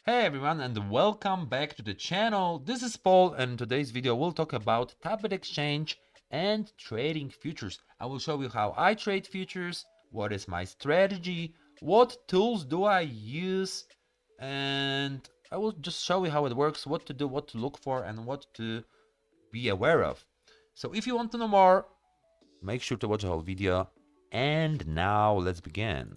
Hey everyone, and welcome back to the channel. This is Paul, and in today's video we'll talk about Tabit exchange and trading futures. I will show you how I trade futures, what is my strategy, what tools do I use, and I will just show you how it works, what to do, what to look for, and what to be aware of. So if you want to know more, make sure to watch the whole video. And now let's begin.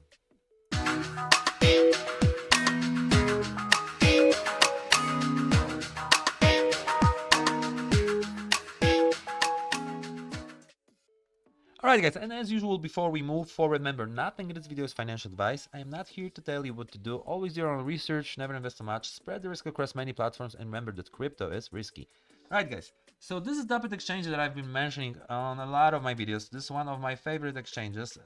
Alright guys, and as usual, before we move forward, remember, nothing in this video is financial advice. I am not here to tell you what to do. Always do your own research, never invest too much, spread the risk across many platforms, and remember that crypto is risky. Alright guys, so this is Tabit exchange that I've been mentioning on a lot of my videos. This is one of my favorite exchanges.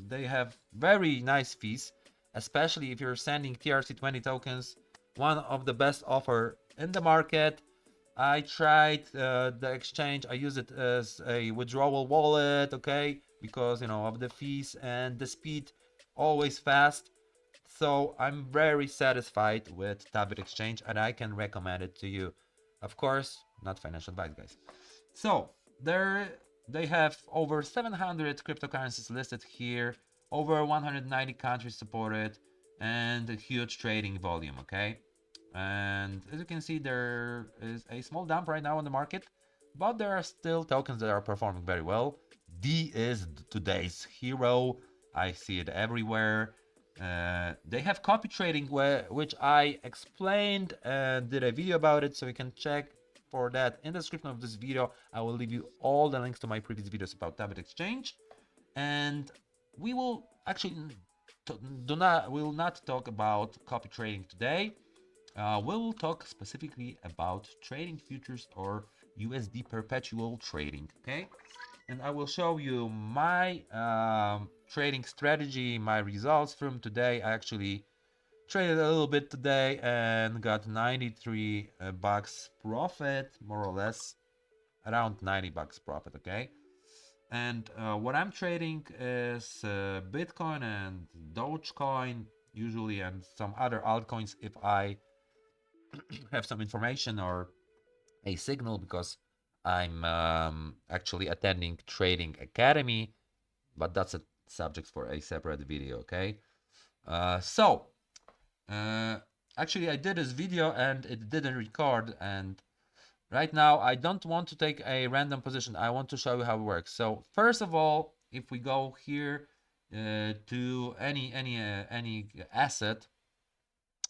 They have very nice fees, especially if you're sending TRC20 tokens. One of the best offer in the market. I tried the exchange. I use it as a withdrawal wallet, okay, because of the fees and the speed, always fast. So I'm very satisfied with Tabit exchange, and I can recommend it to you. Of course, not financial advice, guys. So they have over 700 cryptocurrencies listed here, over 190 countries supported, and a huge trading volume, okay. And as you can see, there is a small dump right now on the market, but there are still tokens that are performing very well. D is today's hero. I see it everywhere. They have copy trading, which I explained and did a video about it, so you can check for that in the description of this video. I will leave you all the links to my previous videos about Tabit exchange, and we will actually we will not talk about copy trading today. We'll talk specifically about trading futures or USD perpetual trading, okay? And I will show you my trading strategy, my results from today. I actually traded a little bit today and got 93 bucks profit, more or less, around 90 bucks profit, okay? And what I'm trading is Bitcoin and Dogecoin, usually, and some other altcoins if I have some information or a signal, because I'm actually attending Trading Academy, but that's a subject for a separate video, okay? So actually I did this video and it didn't record, and right now I don't want to take a random position. I want to show you how it works. So first of all, if we go here to any asset,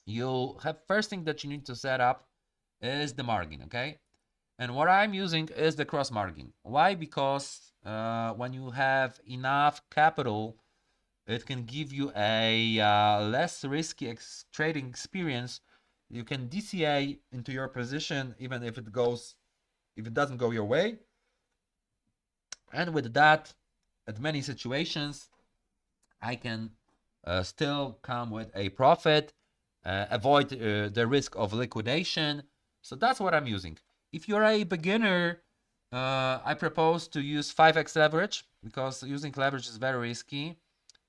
you'll have first thing that you need to set up is the margin, okay? And what I'm using is the cross margin. Why? Because when you have enough capital, it can give you a less risky trading experience. You can DCA into your position even if it doesn't go your way. And with that, at many situations, I can still come with a profit, avoid the risk of liquidation. So that's what I'm using. If you're a beginner, I propose to use 5x leverage, because using leverage is very risky.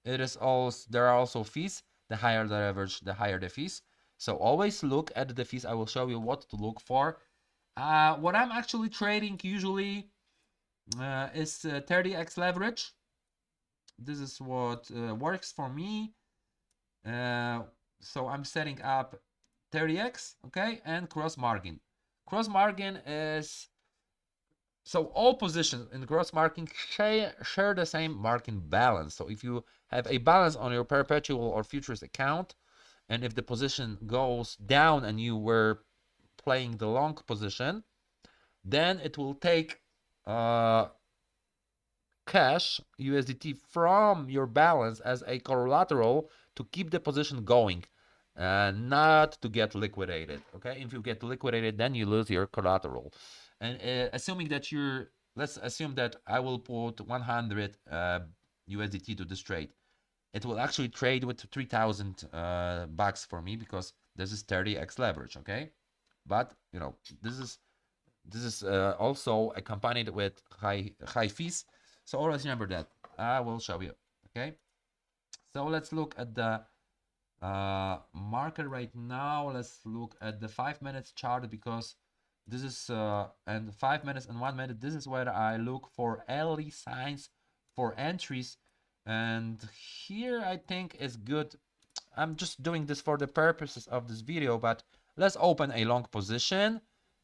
There are also fees. The higher the leverage, the higher the fees. So always look at the fees. I will show you what to look for. What I'm actually trading usually is 30x leverage. This is what works for me. So I'm setting up 30x, okay, and cross margin. Cross margin is, so all positions in cross margin share the same margin balance. So if you have a balance on your perpetual or futures account, and if the position goes down and you were playing the long position, then it will take cash USDT from your balance as a collateral to keep the position going, not to get liquidated. Okay, if you get liquidated, then you lose your collateral. And assuming that let's assume that I will put 100 USDT to this trade. It will actually trade with 3,000 bucks for me, because this is 30x leverage. Okay, but this is also accompanied with high fees. So always remember that. I will show you. Okay. So let's look at the market right now. Let's look at the 5 minutes chart, because this is and 5 minutes and 1 minute, this is where I look for early signs for entries. And here I think is good. I'm just doing this for the purposes of this video, but let's open a long position,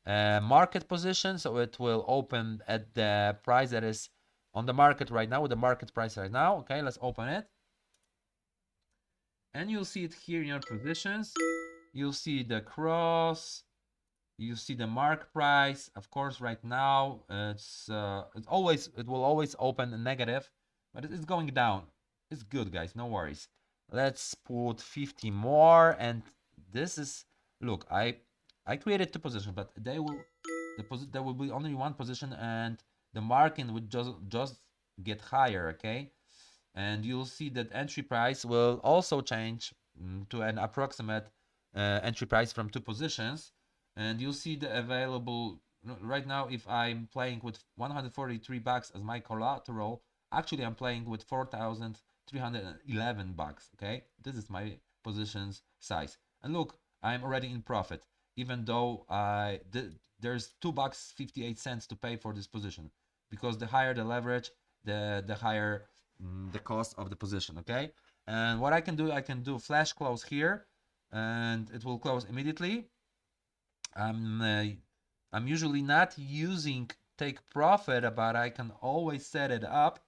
market position, so it will open at the price that is on the market right now, with the market price right now. Okay, let's open it. And you'll see it here in your positions. You'll see the cross, you see the mark price. Of course, right now it will always open negative, but it's going down. It's good, guys, no worries. Let's put 50 more, and this is, look, I created 2 positions, but there will be only 1 position, and the margin would just get higher. Okay, and you'll see that entry price will also change to an approximate entry price from 2 positions. And you'll see the available right now. If I'm playing with 143 bucks as my collateral, actually I'm playing with 4,311 bucks. Okay, this is my positions size, and look, I'm already in profit, even though there's 2 bucks 58 cents to pay for this position, because the higher the leverage, the higher the cost of the position. Okay, and what I can do flash close here, and it will close immediately. I'm usually not using take profit, but I can always set it up.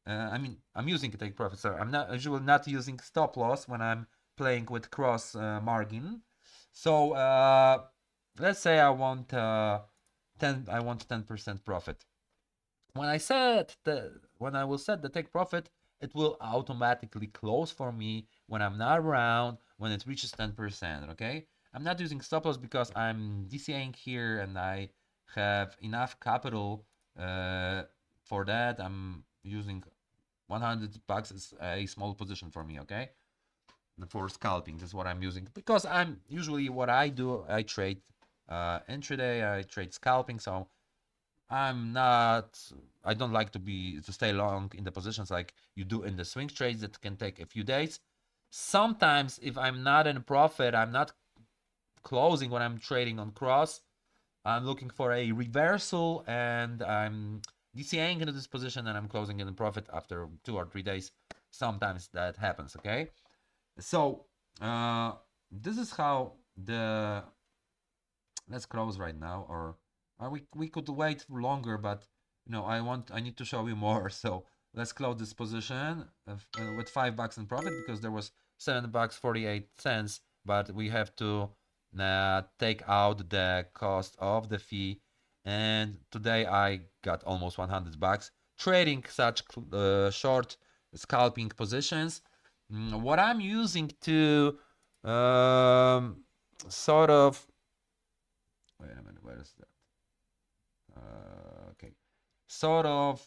I'm using take profit, sorry. I'm not usually not using stop loss when I'm playing with cross margin. So let's say I want 10% profit. When I will set the take profit, it will automatically close for me when I'm not around, when it reaches 10%. Okay, I'm not using stop loss because I'm DCAing here and I have enough capital for that. I'm using 100 bucks as a small position for me. Okay, for scalping, that's what I'm using, because I'm usually, what I do, I trade intraday, I trade scalping. So I don't like to stay long in the positions like you do in the swing trades that can take a few days. Sometimes if I'm not in profit, I'm not closing when I'm trading on cross, I'm looking for a reversal, and I'm DCAing into this position, and I'm closing in profit after 2 or 3 days. Sometimes that happens. Okay, so this is how let's close right now, or we could wait for longer, but I need to show you more. So let's close this position with 5 bucks in profit, because there was 7 bucks 48 cents, but we have to take out the cost of the fee. And today I got almost 100 bucks trading such short scalping positions. What I'm using to sort of, wait a minute, where is that? Okay, sort of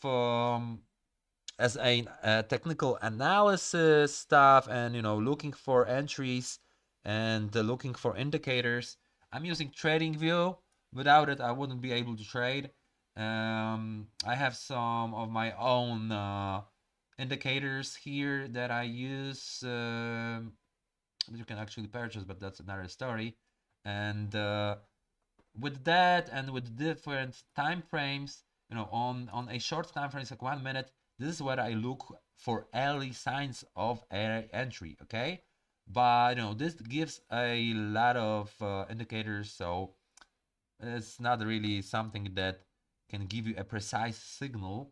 as a technical analysis stuff, and looking for entries and looking for indicators. I'm using TradingView. Without it, I wouldn't be able to trade. I have some of my own indicators here that I use, that you can actually purchase, but that's another story. And with that, and with different time frames, on a short time frame, like 1 minute, this is where I look for early signs of entry. Okay, but this gives a lot of indicators, so it's not really something that can give you a precise signal.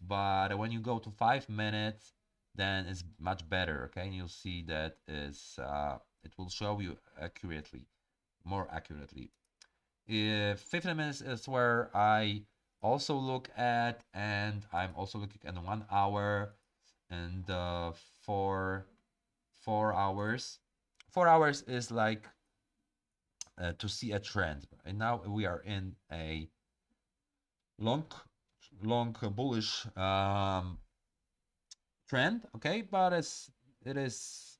But when you go to 5 minutes, then it's much better. Okay, and you'll see that it will show you more accurately. 15 minutes is where I also look at, and I'm also looking at 1 hour, and 4 hours. 4 hours is like to see a trend. And now we are in a long bullish trend. Okay, but it is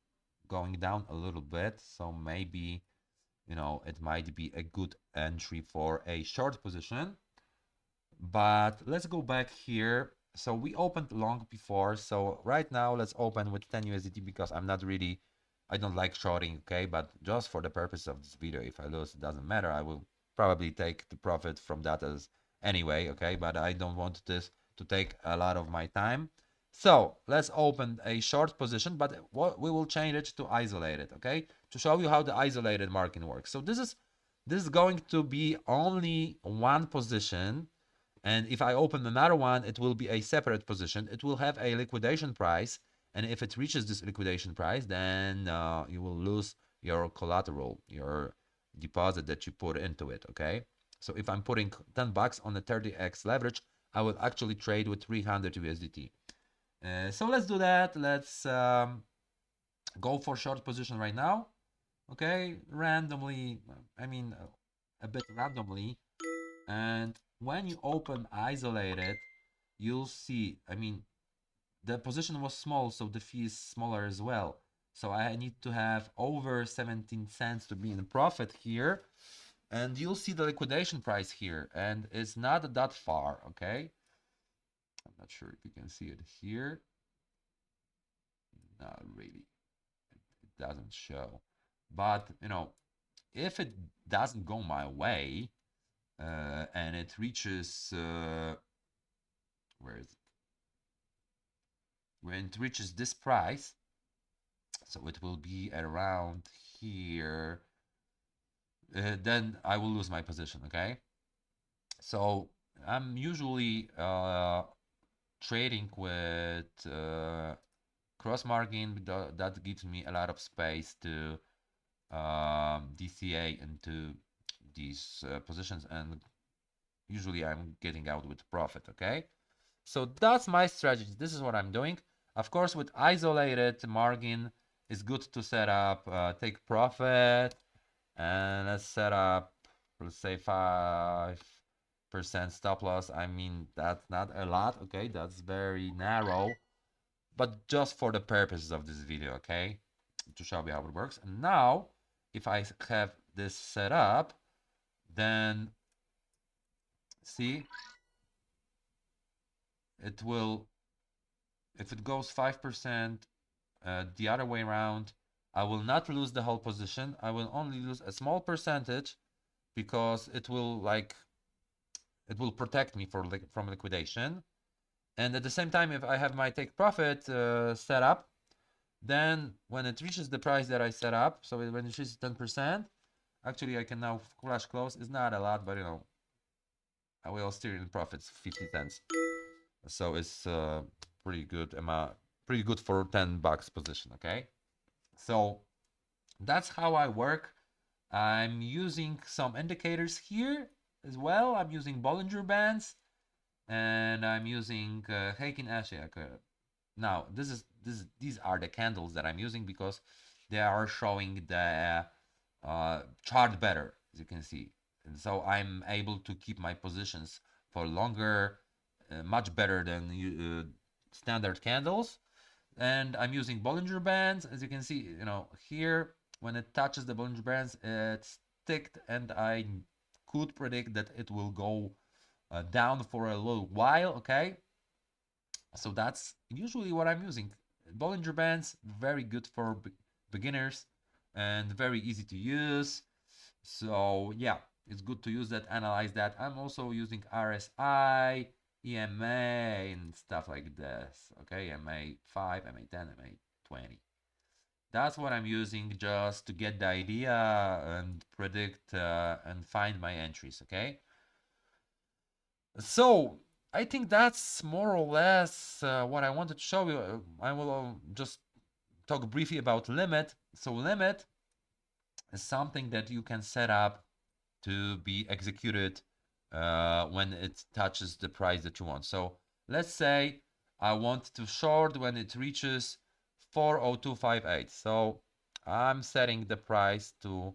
going down a little bit, so maybe it might be a good entry for a short position. But let's go back here. So we opened long before. So right now let's open with 10 USDT, because I'm not really I don't like shorting, okay? But just for the purpose of this video, if I lose, it doesn't matter. I will probably take the profit from that as anyway, okay? But I don't want this to take a lot of my time. So let's open a short position, but what we will change it to isolated, okay? To show you how the isolated market works. So this is going to be only one position, and if I open another one, it will be a separate position. It will have a liquidation price, and if it reaches this liquidation price, then you will lose your collateral, your deposit that you put into it, okay? So if I'm putting 10 bucks on a 30x leverage, I will actually trade with 300 USDT. So let's do that. Let's go for short position right now. Okay, randomly, I mean, a bit randomly. And when you open isolated, you'll see, I mean, the position was small, so the fee is smaller as well. So I need to have over 17 cents to be in profit here. And you'll see the liquidation price here, and it's not that far, okay? I'm not sure if you can see it here. Not really. It doesn't show. But, you know, if it doesn't go my way, and it reaches, where is it? When it reaches this price, so it will be around here, then I will lose my position, okay? So I'm usually trading with cross margin. That gives me a lot of space to DCA into these positions, and usually I'm getting out with profit, okay? So that's my strategy. This is what I'm doing. Of course, with isolated margin, it's good to set up, take profit, and let's set up, let's say 5% stop loss. I mean, that's not a lot, okay? That's very narrow, but just for the purposes of this video, okay? To show you how it works. And now, if I have this set up, then see, it will, if it goes 5%, the other way around, I will not lose the whole position. I will only lose a small percentage because it will protect me from liquidation. And at the same time, if I have my take profit set up, then when it reaches the price that I set up, so when it reaches 10%, actually I can now flash close. It's not a lot, but you know, I will still in profits 50 cents. So it's pretty good amount, pretty good for 10 bucks position, okay? So that's how I work. I'm using some indicators here as well. I'm using Bollinger Bands, and I'm using Heikin Ashik. Now these are the candles that I'm using because they are showing the chart better, as you can see, and so I'm able to keep my positions for longer, much better than standard candles. And I'm using Bollinger Bands, as you can see, you know, here when it touches the Bollinger Bands, it's ticked, and I could predict that it will go down for a little while, okay? So that's usually what I'm using. Bollinger Bands, very good for beginners and very easy to use. So yeah, it's good to use that, analyze that. I'm also using RSI, EMA, and stuff like this. Okay, EMA 5, EMA 10, EMA 20. That's what I'm using just to get the idea and predict and find my entries, okay? So I think that's more or less what I wanted to show you. I will just talk briefly about limit. So limit is something that you can set up to be executed when it touches the price that you want. So let's say I want to short when it reaches 40258. So I'm setting the price to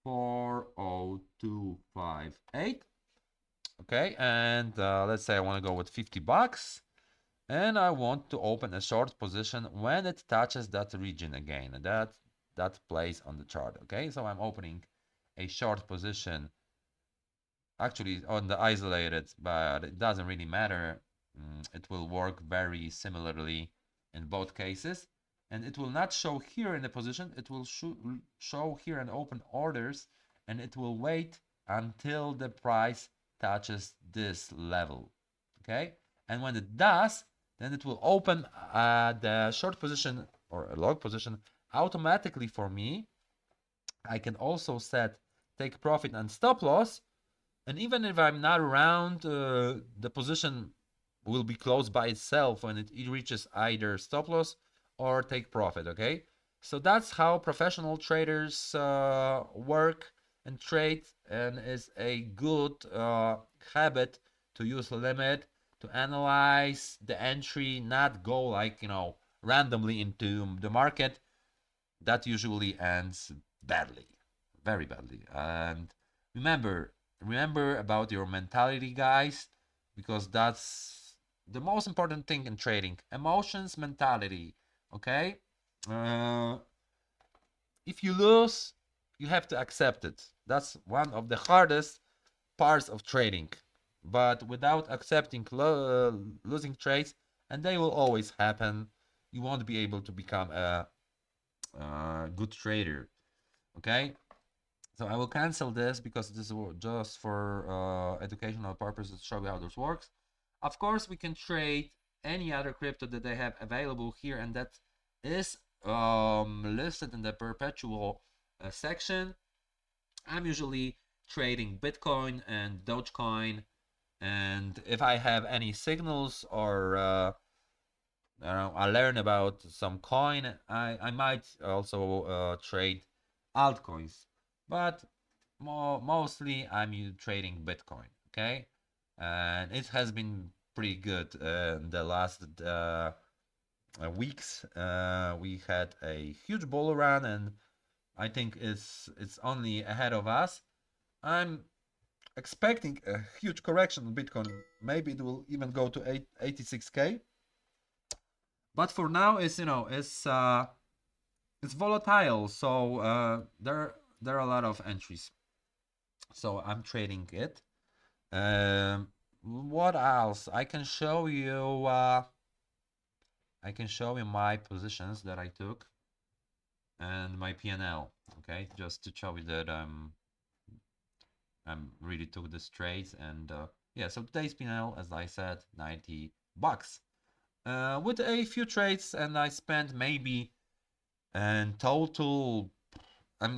40258. Okay, and let's say I want to go with 50 bucks, and I want to open a short position when it touches that region again, and that plays on the chart. Okay, so I'm opening a short position actually on the isolated, but it doesn't really matter. It will work very similarly in both cases. and it will not show here in the position. It will show here in open orders, and it will wait until the price touches this level. Okay, and when it does, then it will open the short position or a long position automatically for me. I can also set take profit and stop loss, and even if I'm not around, the position will be closed by itself when it reaches either stop loss or take profit. Okay, so that's how professional traders work and trade, and is a good habit to use limit, to analyze the entry, not go like, you know, randomly into the market. That usually ends badly, very badly. And remember about your mentality, guys, because that's the most important thing in trading. Emotions, mentality. Okay, uh, if you lose, you have to accept it. That's one of the hardest parts of trading. But without accepting losing trades, and they will always happen, you won't be able to become a good trader. Okay, so I will cancel this because this is just for educational purposes to show you how this works. Of course, we can trade any other crypto that they have available here, and that is listed in the perpetual section. I'm usually trading Bitcoin and Dogecoin, and if I have any signals or I learn about some coin, I might also trade altcoins, but mostly I'm trading Bitcoin. Okay, and it has been pretty good in the last weeks. We had a huge bull run, and I think it's only ahead of us. I'm expecting a huge correction in Bitcoin. Maybe it will even go to 86K. But for now, it's volatile, so there are a lot of entries. So I'm trading it. What else? I can show you. I can show you my positions that I took and my P&L. Okay, just to show you that I'm really took this trades, and yeah. So today's P&L, as I said, $90. With a few trades, and I spent maybe and total. I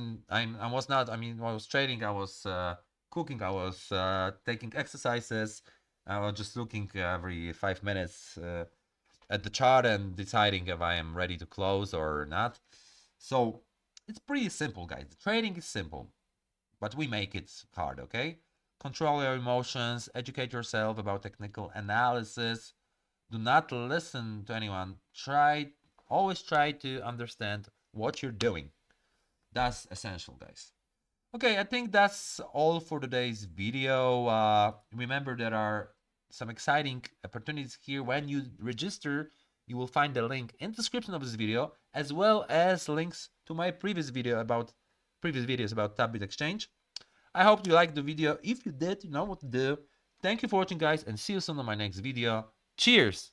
was not. I mean, while I was trading, I was cooking. I was taking exercises. I was just looking every 5 minutes at the chart and deciding if I am ready to close or not. So it's pretty simple, guys. Trading is simple, but we make it hard. Okay. Control your emotions. Educate yourself about technical analysis. Do not listen to anyone. Always try to understand what you're doing. That's essential, guys. Okay, I think that's all for today's video. Remember, there are some exciting opportunities here. When you register, you will find the link in the description of this video, as well as links to my previous videos about Tabit Exchange. I hope you liked the video. If you did, you know what to do. Thank you for watching, guys, and see you soon on my next video. Cheers!